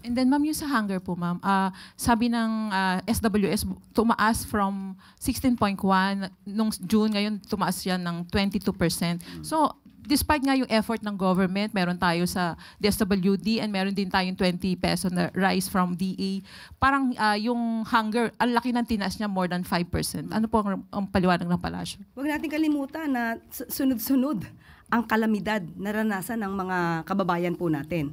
And then ma'am, yung sa hunger po ma'am, sabi ng SWS tumaas from 16.1 nung June, ngayon tumaas yan ng 22%. So despite nga yung effort ng government, meron tayo sa DSWD and meron din tayong 20 peso na rise from DA, parang yung hunger, ang laki ng tinaas niya, more than 5%. Ano po ang paliwanag ng palasyo? Huwag natin kalimutan na sunod-sunod ang kalamidad naranasan ng mga kababayan po natin.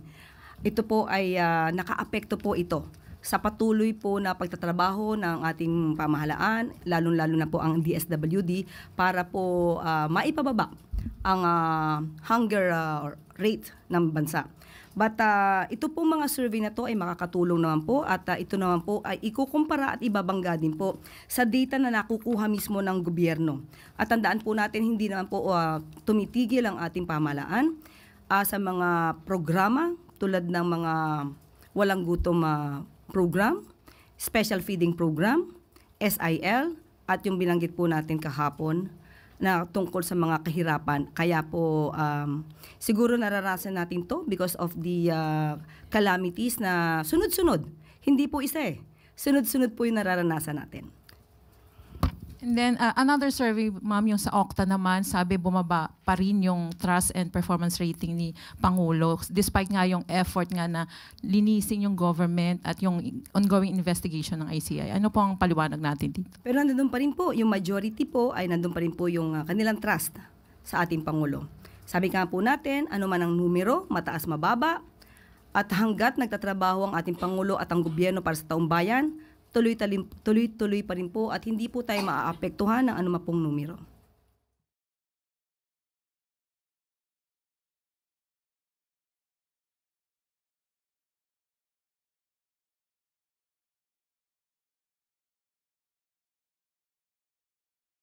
Ito po ay nakaapekto po ito sa patuloy po na pagtatrabaho ng ating pamahalaan, lalong-lalo na po ang DSWD para po maipababa ang hunger rate ng bansa. But ito po mga survey na to ay makakatulong naman po at ito naman po ay ikukumpara at ibabangga din po sa data na nakukuha mismo ng gobyerno. At tandaan po natin, hindi naman po tumitigil ang ating pamahalaan sa mga programa tulad ng mga walang gutom program, special feeding program, SIL, at yung binanggit po natin kahapon na tungkol sa mga kahirapan. Kaya po siguro naranasan natin to because of the calamities na sunod-sunod. Hindi po isa eh. Sunod-sunod po yung nararanasan natin. And then another survey, ma'am, yung sa Okta naman, sabi bumaba pa rin yung trust and performance rating ni Pangulo despite nga yung effort nga na linisin yung government at yung ongoing investigation ng ICI. Ano po ang paliwanag natin dito? Pero nandun pa rin po, yung majority po ay nandun pa rin po yung kanilang trust sa ating Pangulo. Sabi nga po natin, ano man ang numero, mataas mababa, at hanggat nagtatrabaho ang ating Pangulo at ang gobyerno para sa taong bayan, tuloy-tuloy pa rin po at hindi po tayo maaapektuhan ng anumang pong numero.